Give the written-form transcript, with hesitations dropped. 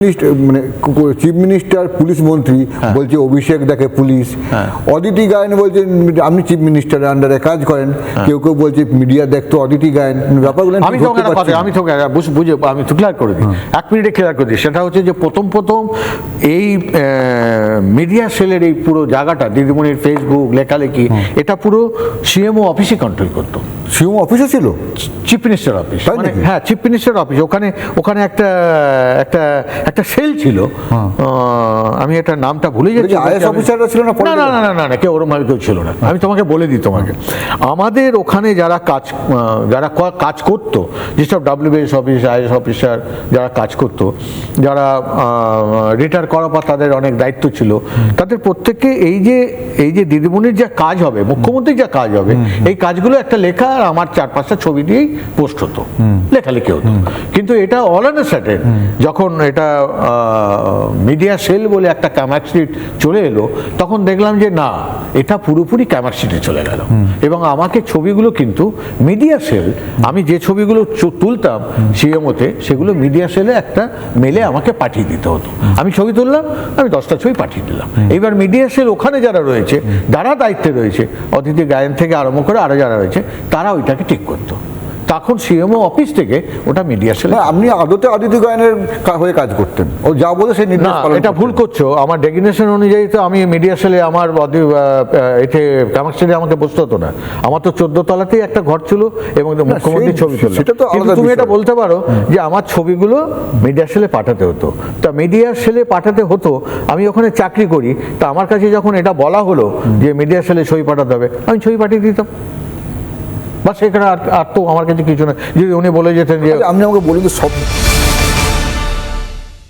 মানে chief minister police মন্ত্রী বলছে অভিষেক দেখে পুলিশ, অদিতি গায়েন বলছেন আপনি চিফ মিনিস্টারের আন্ডারে কাজ করেন, কেউ কেউ বলছে মিডিয়া দেখতো অদিতি গায়েন, ব্যাপারগুলো আমি তো বুঝে আমি তো ক্লিয়ার করে দিই, 1 মিনিটে ক্লিয়ার করে দিই। সেটা হচ্ছে যে প্রথম এই মিডিয়া সেলের এই পুরো জায়গাটা, দিদিমণির ফেসবুক লেখালেখি, এটা পুরো সিএমও অফিসে কন্ট্রোল করতো। সিএমও অফিসে ছিল, চিফ মিনিস্টার অফিস, মানে হ্যাঁ চিফ মিনিস্টার অফিস, ওখানে একটা সেল ছিল, আমি এটা নামটা ভুলে যাচ্ছি। আইএস অফিসাররা ছিল না? না, কেউ ওরকম ভাবে কেউ ছিল না। আমি তোমাকে বলে দিই, তোমাকে আমাদের ওখানে যারা কাজ করতো, যেসব WBS অফিস, আইএস অফিসার যারা কাজ করতো, যারা রিটায়ার করার পর তাদের অনেক দায়িত্ব ছিল, তাদের প্রত্যেককে এই যে দিদিমণির যা কাজ হবে, মুখ্যমন্ত্রীর যা কাজ হবে, এই কাজগুলো একটা লেখা আর আমার 4-5টা ছবি দিয়েই পোস্ট হতো, লেখালেখি হতো। কিন্তু এটা অল অন এ সাডেন যখন এটা মিডিয়া সেল বলে একটা ক্যামার্কশিট চলে এলো, তখন দেখলাম যে না, এটা পুরোপুরি ক্যামার্কশিটে চলে গেল। এবং আমাকে ছবিগুলো কিন্তু মিডিয়া সেল, আমি যে ছবিগুলো তুলতাম সিএমওতে, সেগুলো মিডিয়া সেলে একটা মেলে আমাকে পাঠিয়ে দিতে হতো। আমি ছবি তুললাম, আমি 10টা ছবি পাঠিয়ে দিলাম। এইবার মিডিয়া সেল ওখানে যারা রয়েছে, যারা দায়িত্বে রয়েছে, অতিথি গায়েন থেকে আরম্ভ করে আরো যারা রয়েছে, তারা ওইটাকে ঠিক করতো। তখন সিএমও অফিস থেকে ওটা মিডিয়া সেল। আপনি আদতে অদিতি গায়েনের হয়ে কাজ করতেন, ও যা বলে সেই নির্দেশ পালন করতেন? এটা ভুল করছো। আমার ডেজিগনেশন অনুযায়ী তো আমি মিডিয়া সেলে, আমার এতে কামাক্ষিতে আমাকে বসতে হতো না। আমার তো 14 তলাতেই একটা ঘর ছিল এবং মুখ্যমন্ত্রীর ছবি ছিল। কিন্তু তুমি এটা বলতে পারো যে আমার ছবিগুলো মিডিয়া সেলে পাঠাতে হতো। তা মিডিয়া সেলে পাঠাতে হতো, আমি ওখানে চাকরি করি, তা আমার কাছে যখন এটা বলা হলো যে মিডিয়া সেলে ছবি পাঠাতে হবে, আমি ছবি পাঠিয়ে দিতাম। বা সেখানে আর তো আমার কাছে কিছু না। যদি উনি বলে যেতেন যে আপনি আমাকে বলুন তো সব